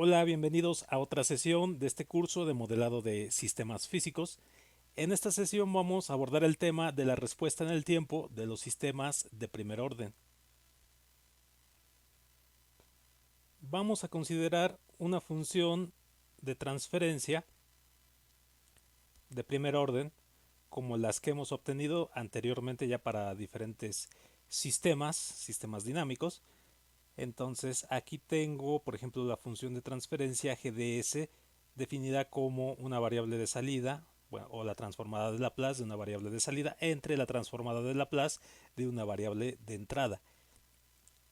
Hola, bienvenidos a otra sesión de este curso de modelado de sistemas físicos. En esta sesión vamos a abordar el tema de la respuesta en el tiempo de los sistemas de primer orden. Vamos a considerar una función de transferencia de primer orden como las que hemos obtenido anteriormente ya para diferentes sistemas dinámicos. Entonces aquí tengo, por ejemplo, la función de transferencia GDS definida como una variable de salida, bueno, o la transformada de Laplace de una variable de salida entre la transformada de Laplace de una variable de entrada.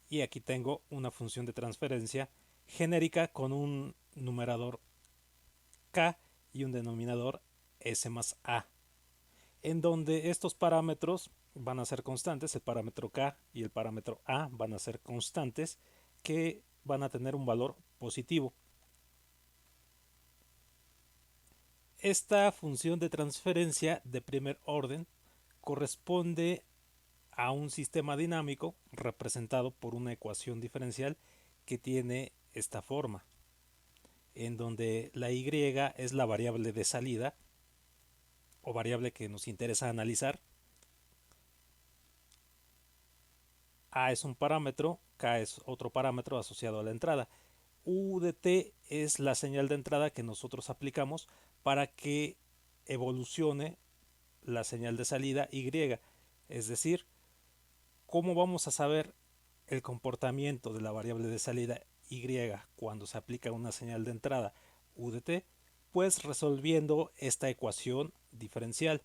Y aquí tengo una función de transferencia genérica con un numerador k y un denominador s más a, en donde estos parámetros van a ser constantes, el parámetro k y el parámetro a van a ser constantes que van a tener un valor positivo. Esta función de transferencia de primer orden corresponde a un sistema dinámico representado por una ecuación diferencial que tiene esta forma, en donde la y es la variable de salida o variable que nos interesa analizar, a es un parámetro, k es otro parámetro asociado a la entrada. U de t es la señal de entrada que nosotros aplicamos para que evolucione la señal de salida y, es decir, cómo vamos a saber el comportamiento de la variable de salida y cuando se aplica una señal de entrada u de t, pues resolviendo esta ecuación diferencial.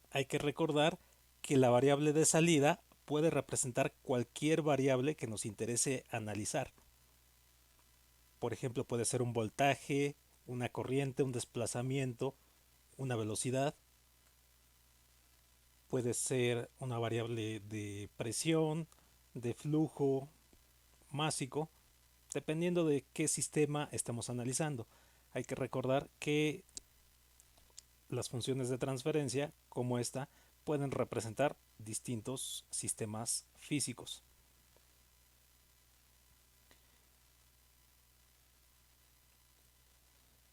Hay que recordar que la variable de salida puede representar cualquier variable que nos interese analizar. Por ejemplo, puede ser un voltaje, una corriente, un desplazamiento, una velocidad. Puede ser una variable de presión, de flujo másico, dependiendo de qué sistema estamos analizando. Hay que recordar que las funciones de transferencia, como esta, pueden representar distintos sistemas físicos.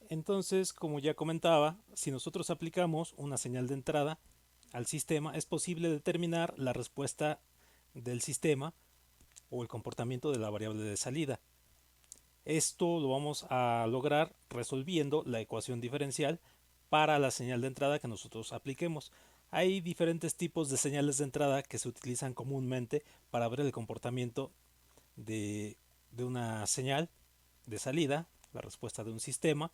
Entonces, como ya comentaba, si nosotros aplicamos una señal de entrada al sistema, es posible determinar la respuesta del sistema o el comportamiento de la variable de salida. Esto lo vamos a lograr resolviendo la ecuación diferencial para la señal de entrada que nosotros apliquemos. Hay diferentes tipos de señales de entrada que se utilizan comúnmente para ver el comportamiento de una señal de salida, la respuesta de un sistema,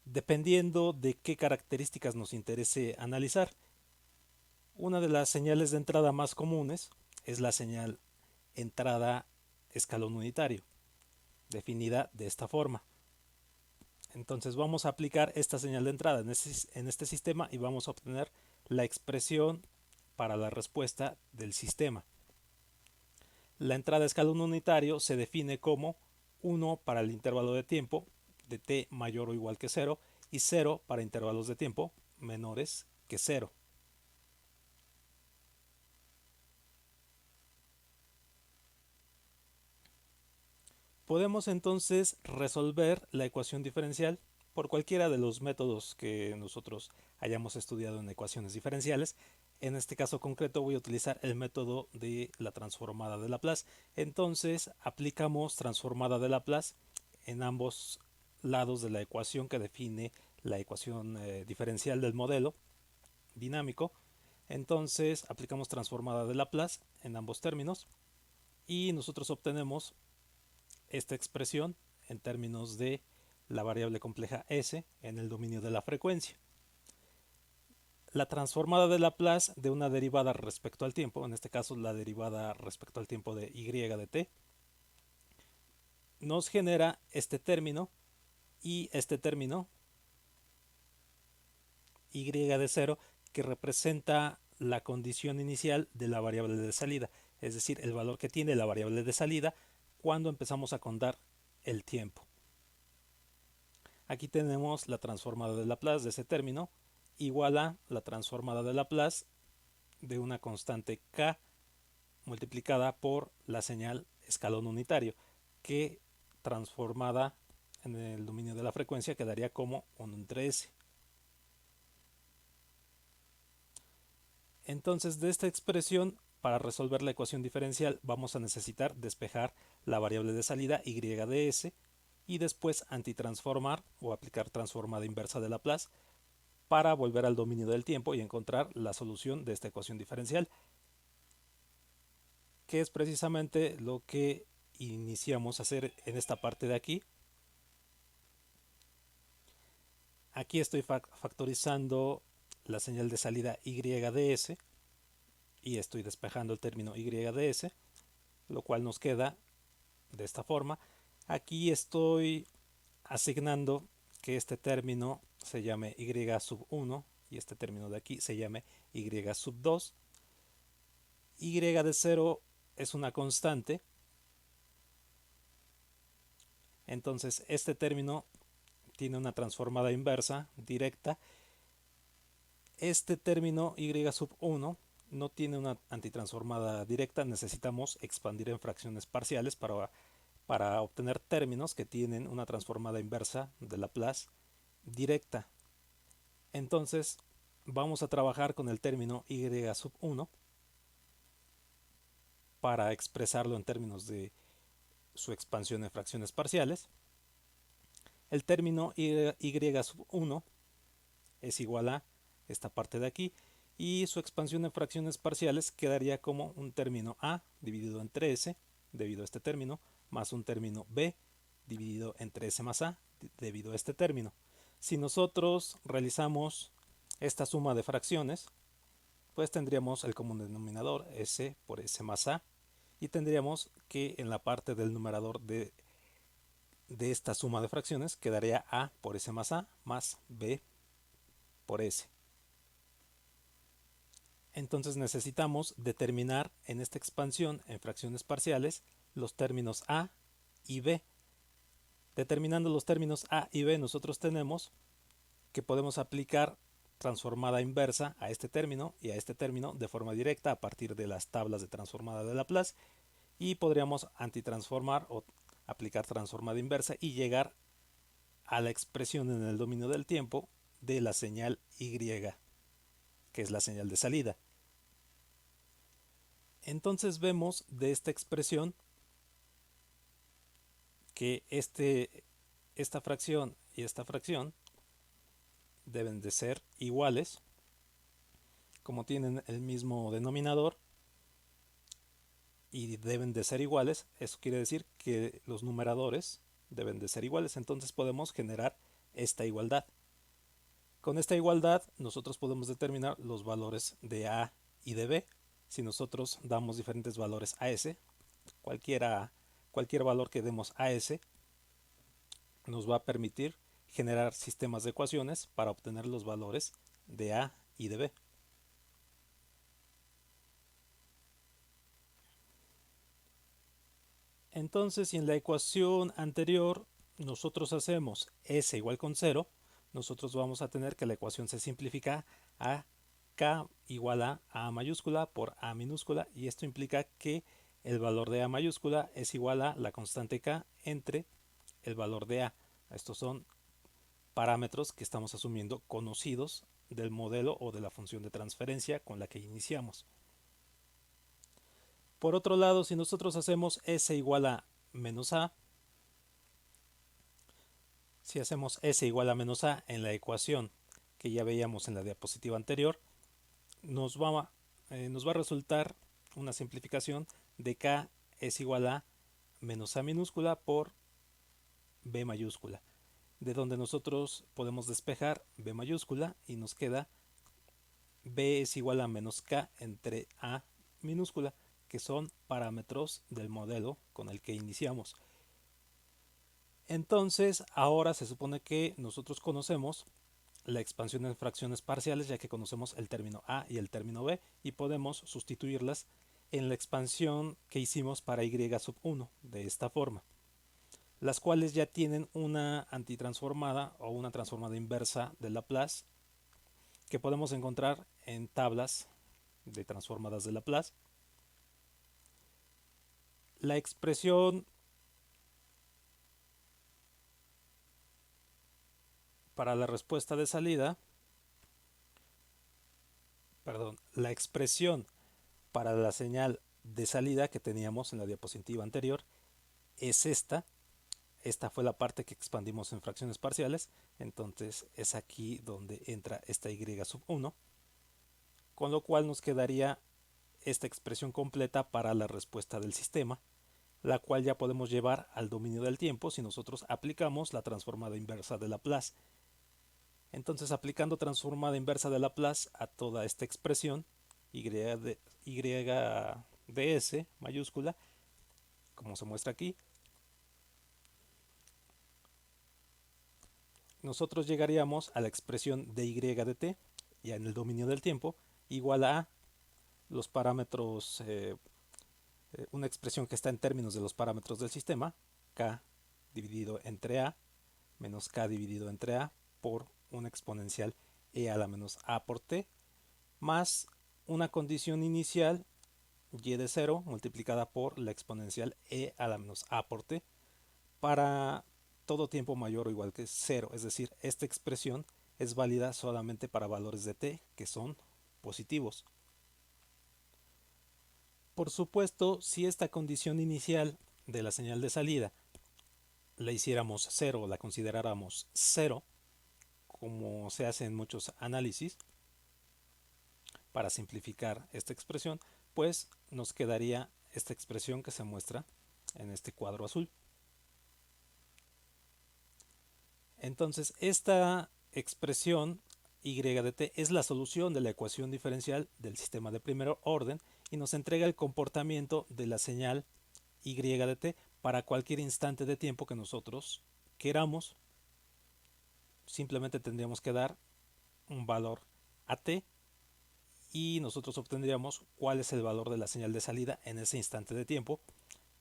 dependiendo de qué características nos interese analizar. Una de las señales de entrada más comunes es la señal entrada escalón unitario, definida de esta forma. Entonces vamos a aplicar esta señal de entrada en este sistema y vamos a obtener la expresión para la respuesta del sistema. La entrada escalón unitario se define como 1 para el intervalo de tiempo de t mayor o igual que 0 y 0 para intervalos de tiempo menores que 0. Podemos entonces resolver la ecuación diferencial por cualquiera de los métodos que nosotros hayamos estudiado en ecuaciones diferenciales. En este caso concreto voy a utilizar el método de la transformada de Laplace. Entonces aplicamos transformada de Laplace en ambos lados de la ecuación que define la ecuación diferencial del modelo dinámico. Entonces aplicamos transformada de Laplace en ambos términos y nosotros obtenemos esta expresión en términos de la variable compleja s en el dominio de la frecuencia. La transformada de Laplace de una derivada respecto al tiempo, en este caso la derivada respecto al tiempo de y de t, nos genera este término y este término y de 0 que representa la condición inicial de la variable de salida, es decir, el valor que tiene la variable de salida cuando empezamos a contar el tiempo. Aquí tenemos la transformada de Laplace de ese término igual a la transformada de Laplace de una constante k multiplicada por la señal escalón unitario, que transformada en el dominio de la frecuencia quedaría como 1 entre S. Entonces, de esta expresión, para resolver la ecuación diferencial vamos a necesitar despejar la variable de salida y de S y después antitransformar o aplicar transformada inversa de Laplace para volver al dominio del tiempo y encontrar la solución de esta ecuación diferencial, que es precisamente lo que iniciamos a hacer en esta parte de aquí. Aquí estoy factorizando la señal de salida y de S y estoy despejando el término y de S, lo cual nos queda de esta forma. Aquí estoy asignando que este término se llame y sub 1 y este término de aquí se llame y sub 2. Y de 0 es una constante, entonces este término tiene una transformada inversa directa. Este término y sub 1 no tiene una antitransformada directa, necesitamos expandir en fracciones parciales para obtener términos que tienen una transformada inversa de Laplace directa. Entonces vamos a trabajar con el término y sub 1 para expresarlo en términos de su expansión en fracciones parciales. El término y sub 1 es igual a esta parte de aquí y su expansión en fracciones parciales quedaría como un término a dividido entre s debido a este término más un término b dividido entre s más a debido a este término. Si nosotros realizamos esta suma de fracciones, pues tendríamos el común denominador s por s más a y tendríamos que en la parte del numerador de esta suma de fracciones quedaría a por s más a más b por s. Entonces necesitamos determinar en esta expansión en fracciones parciales los términos a y b. Determinando los términos a y b, nosotros tenemos que podemos aplicar transformada inversa a este término y a este término de forma directa a partir de las tablas de transformada de Laplace y podríamos antitransformar o aplicar transformada inversa y llegar a la expresión en el dominio del tiempo de la señal y, que es la señal de salida. Entonces vemos de esta expresión que esta fracción y esta fracción deben de ser iguales, como tienen el mismo denominador y deben de ser iguales. Eso quiere decir que los numeradores deben de ser iguales, entonces podemos generar esta igualdad. Con esta igualdad nosotros podemos determinar los valores de a y de b. Si nosotros damos diferentes valores a s, cualquier valor que demos a s nos va a permitir generar sistemas de ecuaciones para obtener los valores de a y de b. Entonces, si en la ecuación anterior nosotros hacemos s igual con 0, nosotros vamos a tener que la ecuación se simplifica a k igual a mayúscula por a minúscula, y esto implica que el valor de a mayúscula es igual a la constante k entre el valor de a. Estos son parámetros que estamos asumiendo conocidos del modelo o de la función de transferencia con la que iniciamos. Por otro lado, si nosotros hacemos s igual a menos a, si hacemos s igual a menos a en la ecuación que ya veíamos en la diapositiva anterior, nos va a resultar una simplificación de k es igual a menos a minúscula por b mayúscula, de donde nosotros podemos despejar b mayúscula y nos queda b es igual a menos k entre a minúscula, que son parámetros del modelo con el que iniciamos. Entonces, ahora se supone que nosotros conocemos la expansión en fracciones parciales, ya que conocemos el término a y el término b, y podemos sustituirlas en la expansión que hicimos para y sub 1 de esta forma, las cuales ya tienen una antitransformada o una transformada inversa de Laplace que podemos encontrar en tablas de transformadas de Laplace. La expresión Para la respuesta de salida, perdón, la expresión para la señal de salida que teníamos en la diapositiva anterior es esta. Esta fue la parte que expandimos en fracciones parciales, entonces es aquí donde entra esta y sub 1, con lo cual nos quedaría esta expresión completa para la respuesta del sistema, la cual ya podemos llevar al dominio del tiempo si nosotros aplicamos la transformada inversa de Laplace. Entonces, aplicando transformada inversa de Laplace a toda esta expresión, y ds mayúscula, como se muestra aquí, nosotros llegaríamos a la expresión de y de t, ya en el dominio del tiempo, igual a los parámetros, una expresión que está en términos de los parámetros del sistema, k dividido entre a menos k dividido entre a por una exponencial e a la menos a por t, más una condición inicial y de 0 multiplicada por la exponencial e a la menos a por t para todo tiempo mayor o igual que 0, es decir, esta expresión es válida solamente para valores de t que son positivos. Por supuesto, si esta condición inicial de la señal de salida la hiciéramos 0 o la consideráramos 0, como se hace en muchos análisis, para simplificar esta expresión, pues nos quedaría esta expresión que se muestra en este cuadro azul. Entonces, esta expresión y de t es la solución de la ecuación diferencial del sistema de primer orden y nos entrega el comportamiento de la señal y de t para cualquier instante de tiempo que nosotros queramos. Simplemente tendríamos que dar un valor a t y nosotros obtendríamos cuál es el valor de la señal de salida en ese instante de tiempo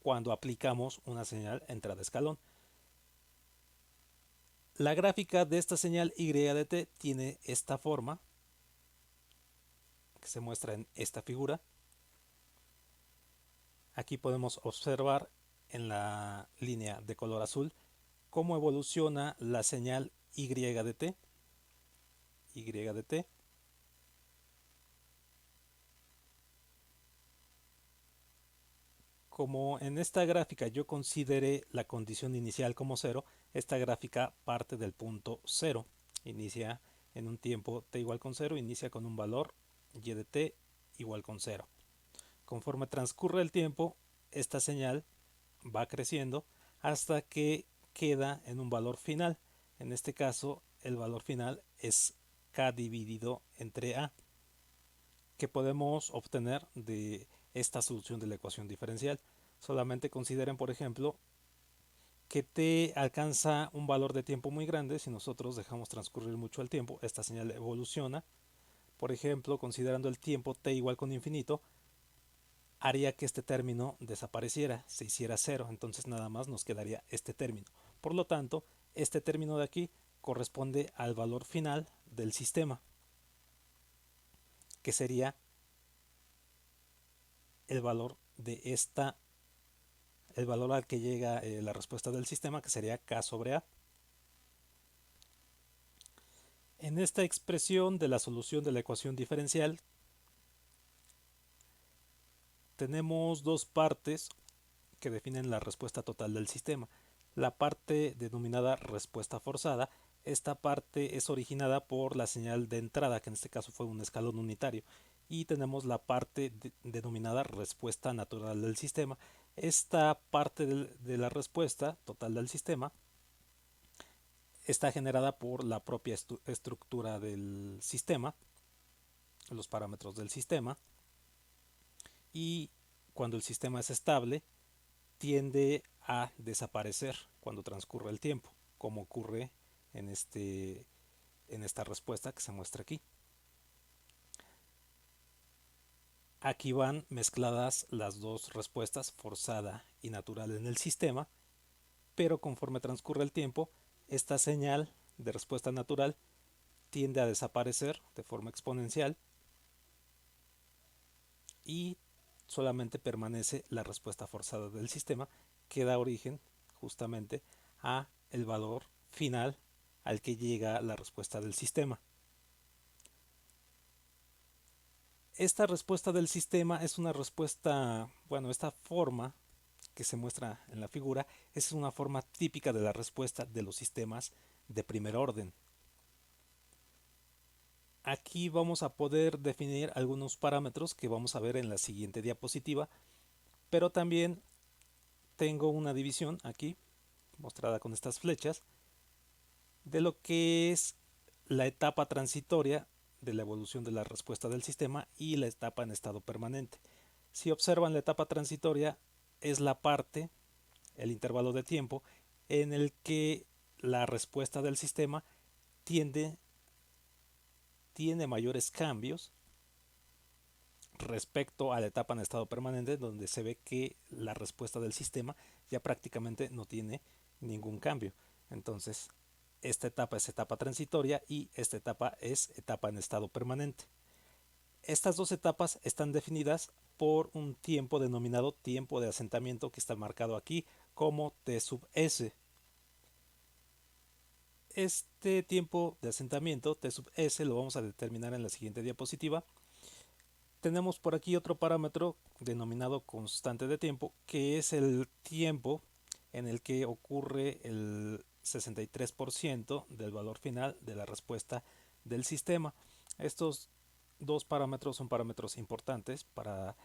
cuando aplicamos una señal entrada escalón. La gráfica de esta señal y de t tiene esta forma que se muestra en esta figura. Aquí podemos observar en la línea de color azul cómo evoluciona la señal y de t. Como en esta gráfica yo consideré la condición inicial como 0, esta gráfica parte del punto 0, inicia en un tiempo t igual con 0, inicia con un valor y de t igual con 0. Conforme transcurre el tiempo, esta señal va creciendo hasta que queda en un valor final. En este caso, el valor final es k dividido entre a, que podemos obtener de esta solución de la ecuación diferencial. Solamente consideren, por ejemplo, que t alcanza un valor de tiempo muy grande. Si nosotros dejamos transcurrir mucho el tiempo, esta señal evoluciona. Por ejemplo, considerando el tiempo t igual con infinito, haría que este término desapareciera, se hiciera 0, entonces nada más nos quedaría este término. Por lo tanto, este término de aquí corresponde al valor final del sistema, que sería el valor de el valor al que llega la respuesta del sistema, que sería k sobre a. En esta expresión de la solución de la ecuación diferencial tenemos dos partes que definen la respuesta total del sistema. La parte denominada respuesta forzada, esta parte es originada por la señal de entrada, que en este caso fue un escalón unitario, y tenemos la parte denominada respuesta natural del sistema. Esta parte de la respuesta total del sistema está generada por la propia estructura del sistema, los parámetros del sistema, y cuando el sistema es estable tiende a desaparecer cuando transcurre el tiempo, como ocurre en esta respuesta que se muestra aquí. Aquí van mezcladas las dos respuestas, forzada y natural, en el sistema, pero conforme transcurre el tiempo, esta señal de respuesta natural tiende a desaparecer de forma exponencial y solamente permanece la respuesta forzada del sistema, que da origen justamente a el valor final al que llega la respuesta del sistema. Esta respuesta del sistema es una respuesta, bueno, esta forma que se muestra en la figura es una forma típica de la respuesta de los sistemas de primer orden. Aquí vamos a poder definir algunos parámetros que vamos a ver en la siguiente diapositiva, pero también tengo una división aquí mostrada con estas flechas de lo que es la etapa transitoria de la evolución de la respuesta del sistema y la etapa en estado permanente. Si observan, la etapa transitoria es la parte, el intervalo de tiempo en el que la respuesta del sistema tiene mayores cambios respecto a la etapa en estado permanente, donde se ve que la respuesta del sistema ya prácticamente no tiene ningún cambio. Entonces, esta etapa es etapa transitoria y esta etapa es etapa en estado permanente. Estas dos etapas están definidas por un tiempo denominado tiempo de asentamiento, que está marcado aquí como T sub S. Este tiempo de asentamiento, T sub S, lo vamos a determinar en la siguiente diapositiva. Tenemos por aquí otro parámetro denominado constante de tiempo, que es el tiempo en el que ocurre el 63% del valor final de la respuesta del sistema. Estos dos parámetros son parámetros importantes para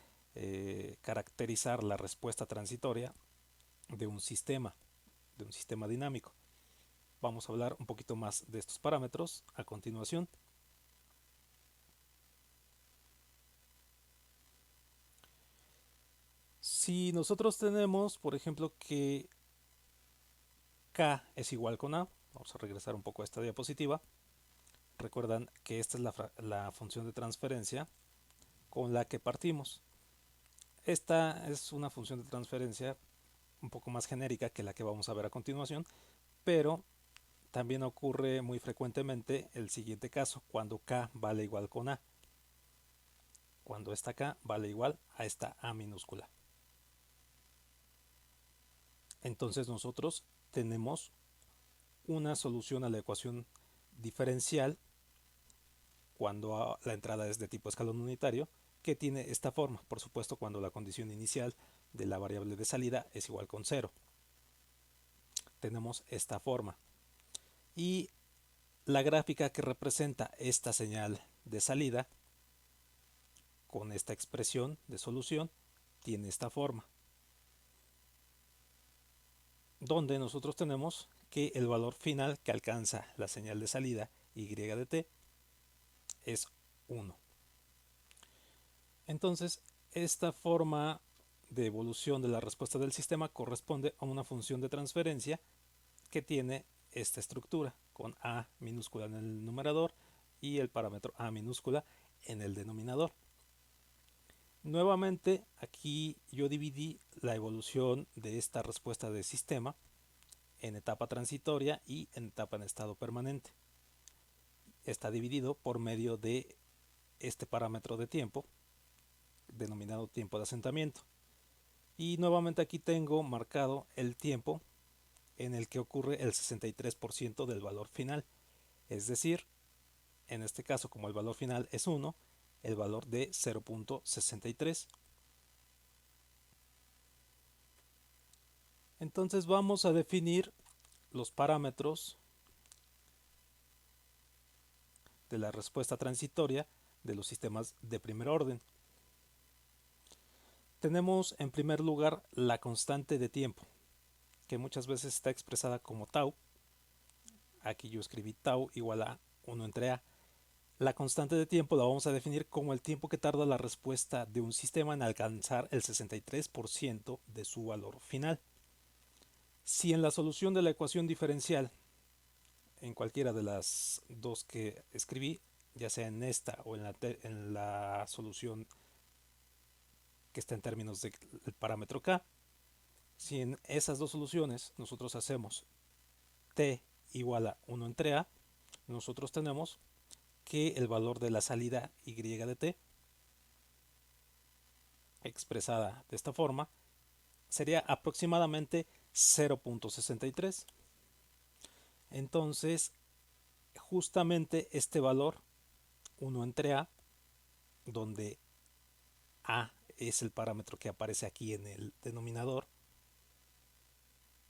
caracterizar la respuesta transitoria de un sistema dinámico. Vamos a hablar un poquito más de estos parámetros a continuación. Si nosotros tenemos, por ejemplo, que K es igual con A, vamos a regresar un poco a esta diapositiva. Recuerdan que esta es la función de transferencia con la que partimos. Esta es una función de transferencia un poco más genérica que la que vamos a ver a continuación, pero también ocurre muy frecuentemente el siguiente caso, cuando K vale igual con A. Cuando esta K vale igual a esta A minúscula. Entonces nosotros tenemos una solución a la ecuación diferencial cuando la entrada es de tipo escalón unitario, que tiene esta forma, por supuesto cuando la condición inicial de la variable de salida es igual con 0. Tenemos esta forma. Y la gráfica que representa esta señal de salida con esta expresión de solución tiene esta forma, donde nosotros tenemos que el valor final que alcanza la señal de salida y de t es 1. Entonces, esta forma de evolución de la respuesta del sistema corresponde a una función de transferencia que tiene esta estructura, con A minúscula en el numerador y el parámetro A minúscula en el denominador. Nuevamente, aquí yo dividí la evolución de esta respuesta del sistema en etapa transitoria y en etapa en estado permanente. Está dividido por medio de este parámetro de tiempo, denominado tiempo de asentamiento. Y nuevamente aquí tengo marcado el tiempo en el que ocurre el 63% del valor final. Es decir, en este caso, como el valor final es 1, el valor de 0.63. Entonces vamos a definir los parámetros de la respuesta transitoria de los sistemas de primer orden. Tenemos en primer lugar la constante de tiempo, que muchas veces está expresada como tau. Aquí yo escribí tau igual a 1 entre A. La constante de tiempo la vamos a definir como el tiempo que tarda la respuesta de un sistema en alcanzar el 63% de su valor final. Si en la solución de la ecuación diferencial, en cualquiera de las dos que escribí, ya sea en esta o en la solución que está en términos del parámetro K, si en esas dos soluciones nosotros hacemos t igual a 1 entre A, nosotros tenemos que el valor de la salida y de t, expresada de esta forma, sería aproximadamente 0.63. Entonces, justamente este valor 1 entre a, donde a es el parámetro que aparece aquí en el denominador,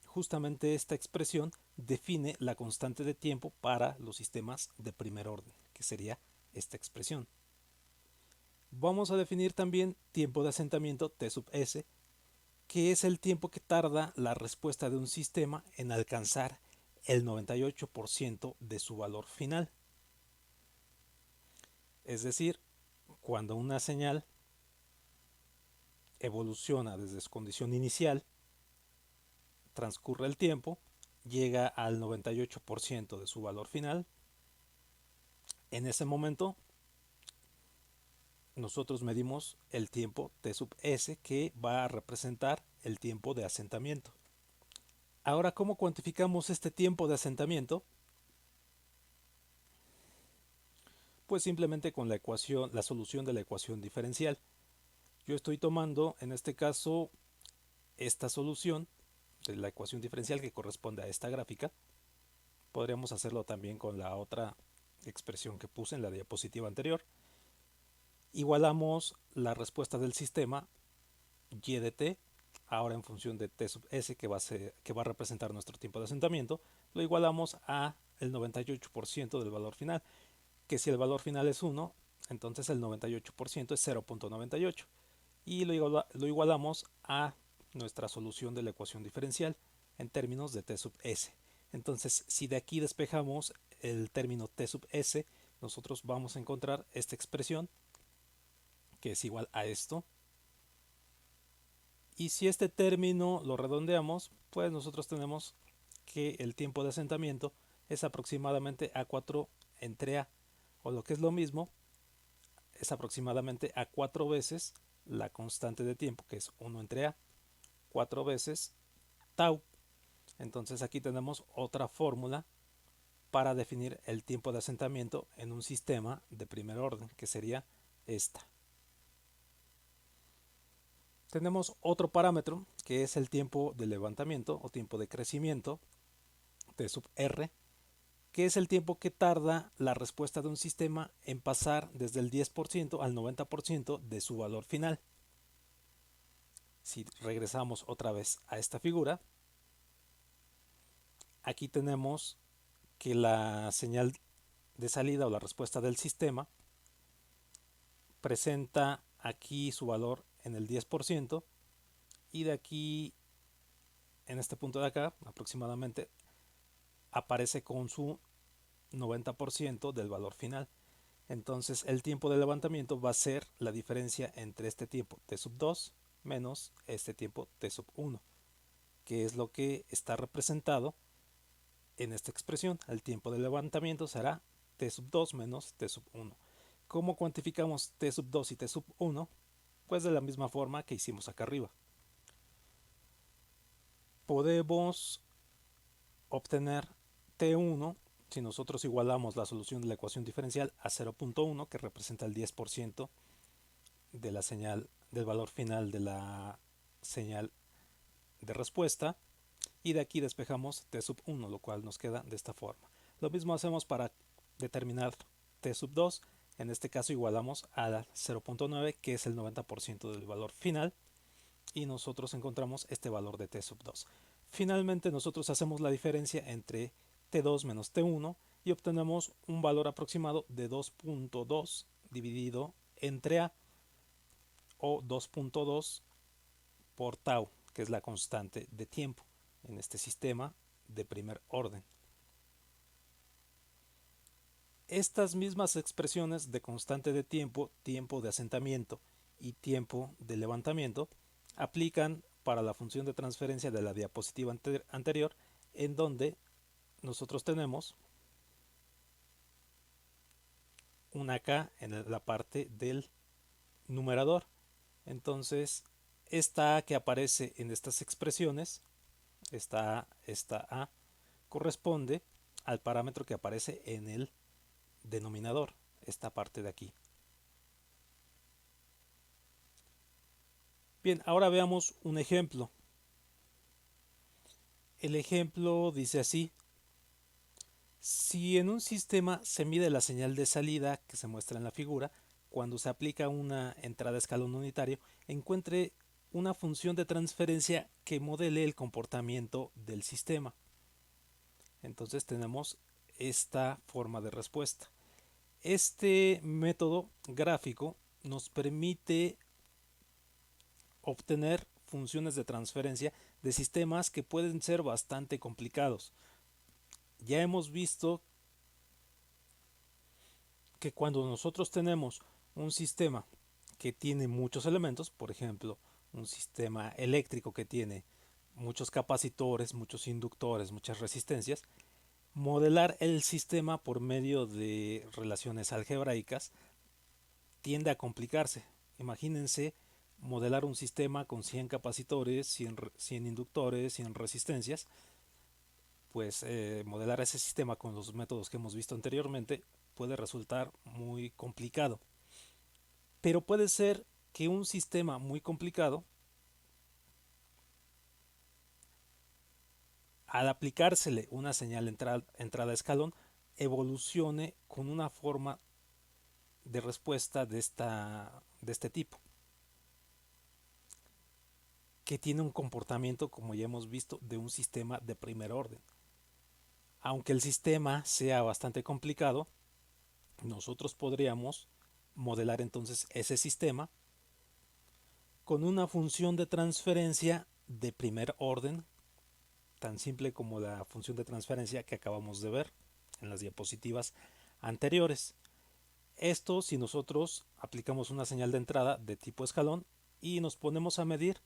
justamente esta expresión define la constante de tiempo para los sistemas de primer orden, que sería esta expresión. Vamos a definir también tiempo de asentamiento T sub s, que es el tiempo que tarda la respuesta de un sistema en alcanzar el 98% de su valor final. Es decir, cuando una señal evoluciona desde su condición inicial, transcurre el tiempo, llega al 98% de su valor final. En ese momento nosotros medimos el tiempo T sub s, que va a representar el tiempo de asentamiento. Ahora, ¿cómo cuantificamos este tiempo de asentamiento? Pues simplemente con la solución de la ecuación diferencial. Yo estoy tomando en este caso esta solución de la ecuación diferencial que corresponde a esta gráfica. Podríamos hacerlo también con la otra expresión que puse en la diapositiva anterior. Igualamos la respuesta del sistema y de t, ahora en función de t sub s, que va a representar nuestro tiempo de asentamiento, lo igualamos a el 98% del valor final, que si el valor final es 1, entonces el 98% es 0.98, y lo igualamos a nuestra solución de la ecuación diferencial en términos de t sub s. Entonces, si de aquí despejamos el término t sub s, nosotros vamos a encontrar esta expresión, que es igual a esto. Y si este término lo redondeamos, pues nosotros tenemos que el tiempo de asentamiento es aproximadamente A4 entre A, o lo que es lo mismo, es aproximadamente a 4 veces la constante de tiempo, que es 1 entre A, 4 veces tau. Entonces aquí tenemos otra fórmula para definir el tiempo de asentamiento en un sistema de primer orden, que sería esta. Tenemos otro parámetro que es el tiempo de levantamiento o tiempo de crecimiento, T sub r, que es el tiempo que tarda la respuesta de un sistema en pasar desde el 10% al 90% de su valor final. Si regresamos otra vez a esta figura, aquí tenemos que la señal de salida o la respuesta del sistema presenta aquí su valor en el 10%, y de aquí, en este punto de acá aproximadamente, aparece con su 90% del valor final. Entonces el tiempo de levantamiento va a ser la diferencia entre este tiempo t sub 2 menos este tiempo t sub 1, que es lo que está representado en esta expresión. El tiempo de levantamiento será t sub 2 menos t sub 1. ¿Cómo cuantificamos t sub 2 y t sub 1? Pues de la misma forma que hicimos acá arriba. Podemos obtener t1 si nosotros igualamos la solución de la ecuación diferencial a 0.1, que representa el 10% de la señal, del valor final de la señal de respuesta, y de aquí despejamos t sub 1, lo cual nos queda de esta forma. Lo mismo hacemos para determinar t sub 2, en este caso igualamos a 0.9, que es el 90% del valor final, y nosotros encontramos este valor de t sub 2. Finalmente nosotros hacemos la diferencia entre t2 menos t1 y obtenemos un valor aproximado de 2.2 dividido entre a, o 2.2 por tau, que es la constante de tiempo en este sistema de primer orden. Estas mismas expresiones de constante de tiempo, tiempo de asentamiento y tiempo de levantamiento aplican para la función de transferencia de la diapositiva anterior, en donde nosotros tenemos una K en la parte del numerador. Entonces, esta A que aparece en estas expresiones, esta A, corresponde al parámetro que aparece en el denominador, esta parte de aquí. Bien, ahora veamos un ejemplo. El ejemplo dice así: Si en un sistema se mide la señal de salida que se muestra en la figura, cuando se aplica una entrada a escalón unitario, encuentre una función de transferencia que modele el comportamiento del sistema. Entonces tenemos esta forma de respuesta. Este método gráfico nos permite obtener funciones de transferencia de sistemas que pueden ser bastante complicados. Ya hemos visto que cuando nosotros tenemos un sistema que tiene muchos elementos, por ejemplo, un sistema eléctrico que tiene muchos capacitores, muchos inductores, muchas resistencias, modelar el sistema por medio de relaciones algebraicas tiende a complicarse. Imagínense modelar un sistema con 100 capacitores, 100 inductores, 100 resistencias, pues modelar ese sistema con los métodos que hemos visto anteriormente puede resultar muy complicado. Pero puede ser que un sistema muy complicado, al aplicársele una señal entrada a escalón, evolucione con una forma de respuesta de este tipo, que tiene un comportamiento, como ya hemos visto, de un sistema de primer orden. Aunque el sistema sea bastante complicado, nosotros podríamos modelar entonces ese sistema con una función de transferencia de primer orden, tan simple como la función de transferencia que acabamos de ver en las diapositivas anteriores. Esto si nosotros aplicamos una señal de entrada de tipo escalón y nos ponemos a medir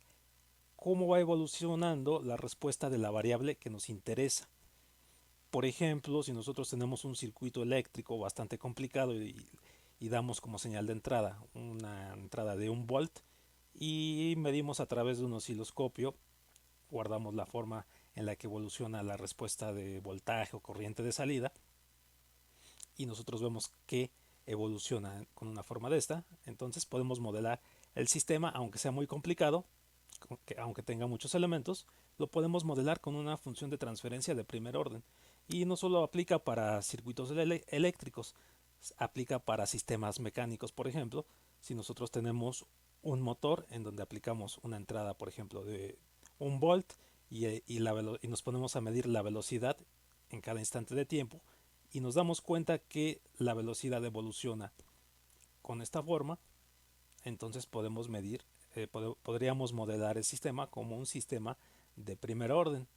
cómo va evolucionando la respuesta de la variable que nos interesa. Por ejemplo, si nosotros tenemos un circuito eléctrico bastante complicado y damos como señal de entrada una entrada de 1 volt y medimos a través de un osciloscopio, guardamos la forma en la que evoluciona la respuesta de voltaje o corriente de salida y nosotros vemos que evoluciona con una forma de esta, entonces podemos modelar el sistema, aunque sea muy complicado, aunque tenga muchos elementos, lo podemos modelar con una función de transferencia de primer orden. Y no solo aplica para circuitos eléctricos, aplica para sistemas mecánicos, por ejemplo, si nosotros tenemos un motor en donde aplicamos una entrada, por ejemplo, de 1 volt y nos ponemos a medir la velocidad en cada instante de tiempo y nos damos cuenta que la velocidad evoluciona con esta forma, entonces podemos medir, podríamos modelar el sistema como un sistema de primer orden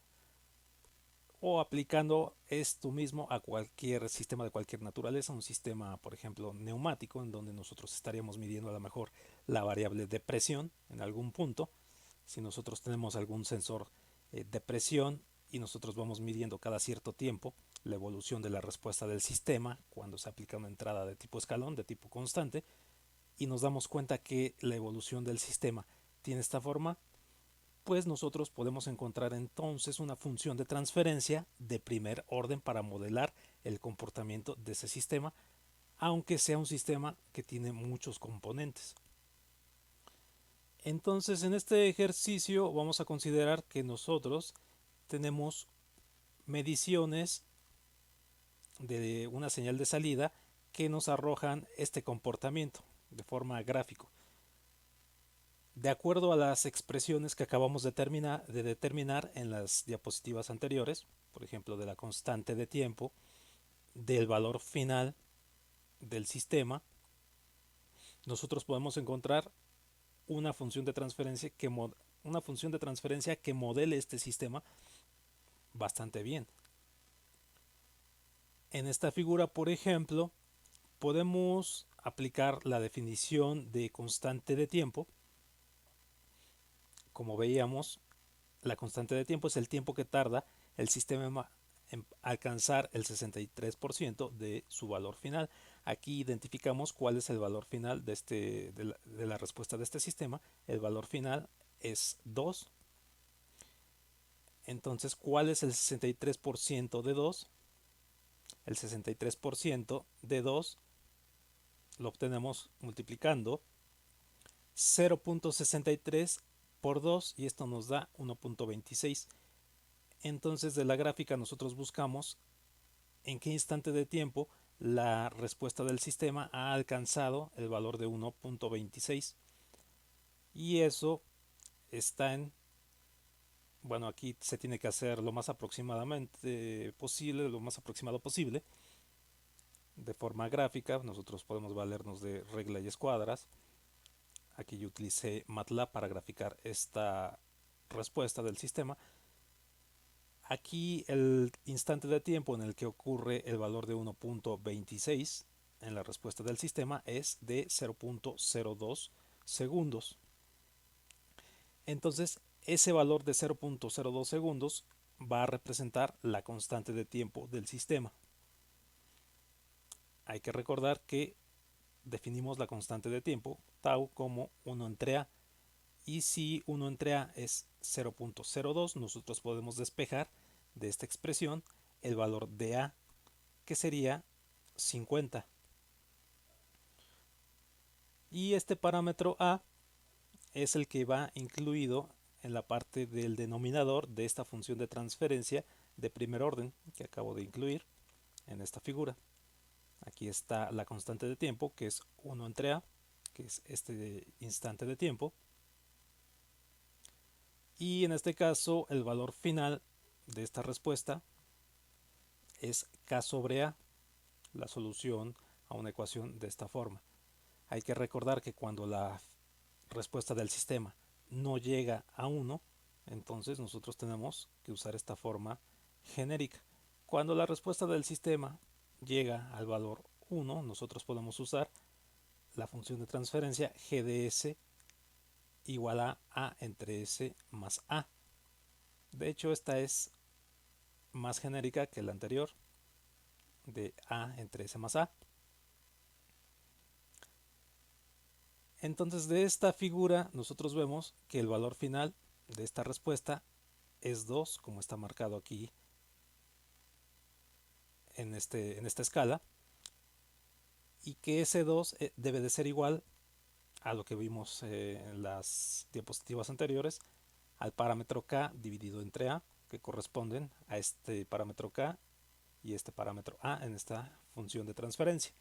o aplicando esto mismo a cualquier sistema de cualquier naturaleza, un sistema por ejemplo neumático en donde nosotros estaríamos midiendo a lo mejor la variable de presión en algún punto. Si nosotros tenemos algún sensor de presión y nosotros vamos midiendo cada cierto tiempo la evolución de la respuesta del sistema cuando se aplica una entrada de tipo escalón, de tipo constante, y nos damos cuenta que la evolución del sistema tiene esta forma, pues nosotros podemos encontrar entonces una función de transferencia de primer orden para modelar el comportamiento de ese sistema, aunque sea un sistema que tiene muchos componentes. Entonces en este ejercicio vamos a considerar que nosotros tenemos mediciones de una señal de salida que nos arrojan este comportamiento de forma gráfico. De acuerdo a las expresiones que acabamos de determinar en las diapositivas anteriores, por ejemplo de la constante de tiempo, del valor final del sistema, nosotros podemos encontrar una función de transferencia que modele este sistema bastante bien. En esta figura, por ejemplo, podemos aplicar la definición de constante de tiempo. Como veíamos, la constante de tiempo es el tiempo que tarda el sistema en alcanzar el 63% de su valor final. Aquí identificamos cuál es el valor final de la respuesta de este sistema. El valor final es 2. Entonces, ¿cuál es el 63% de 2? El 63% de 2 lo obtenemos multiplicando 0.63 por 2 y esto nos da 1.26. Entonces de la gráfica nosotros buscamos en qué instante de tiempo la respuesta del sistema ha alcanzado el valor de 1.26, y eso está en, bueno, aquí se tiene que hacer lo más aproximadamente posible, lo más aproximado posible, de forma gráfica. Nosotros podemos valernos de regla y escuadras. Aquí yo utilicé MATLAB para graficar esta respuesta del sistema. Aquí el instante de tiempo en el que ocurre el valor de 1.26 en la respuesta del sistema es de 0.02 segundos. Entonces, ese valor de 0.02 segundos va a representar la constante de tiempo del sistema. Hay que recordar que definimos la constante de tiempo, tau, como 1 entre a. Y si 1 entre a es 0.02, nosotros podemos despejar de esta expresión el valor de a, que sería 50. Y este parámetro a es el que va incluido en la parte del denominador de esta función de transferencia de primer orden que acabo de incluir en esta figura. Aquí está la constante de tiempo, que es 1 entre a, que es este instante de tiempo. Y en este caso el valor final de esta respuesta es k sobre a, la solución a una ecuación de esta forma. Hay que recordar que cuando la respuesta del sistema no llega a 1, entonces nosotros tenemos que usar esta forma genérica. Cuando la respuesta del sistema llega al valor 1, nosotros podemos usar la función de transferencia g de s igual a entre s más a. De hecho, esta es más genérica que la anterior, de a entre s más a. Entonces, de esta figura nosotros vemos que el valor final de esta respuesta es 2, como está marcado aquí en esta escala, y que ese 2 debe de ser igual a lo que vimos en las diapositivas anteriores, al parámetro k dividido entre a, que corresponden a este parámetro k y este parámetro a en esta función de transferencia.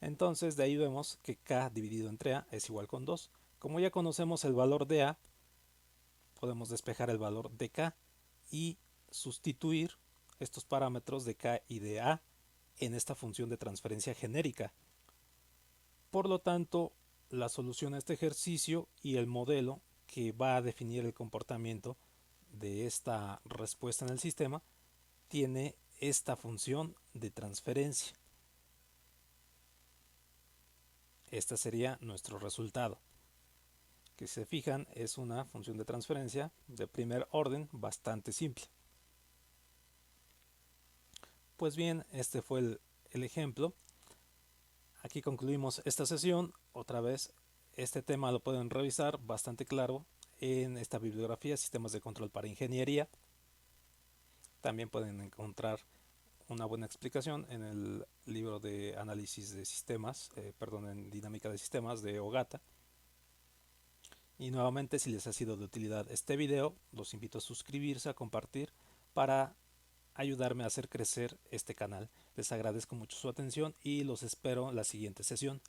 Entonces, de ahí vemos que k dividido entre a es igual con 2. Como ya conocemos el valor de a, podemos despejar el valor de k y sustituir estos parámetros de k y de a en esta función de transferencia genérica. Por lo tanto, la solución a este ejercicio y el modelo que va a definir el comportamiento de esta respuesta en el sistema tiene esta función de transferencia. Este sería nuestro resultado, que si se fijan es una función de transferencia de primer orden bastante simple. Pues bien, este fue el ejemplo. Aquí concluimos esta sesión. Otra vez, este tema lo pueden revisar bastante claro en esta bibliografía, Sistemas de Control para Ingeniería. También pueden encontrar una buena explicación en el libro de análisis de sistemas, en dinámica de sistemas de Ogata. Y nuevamente, si les ha sido de utilidad este video, los invito a suscribirse, a compartir para ayudarme a hacer crecer este canal. Les agradezco mucho su atención y los espero en la siguiente sesión.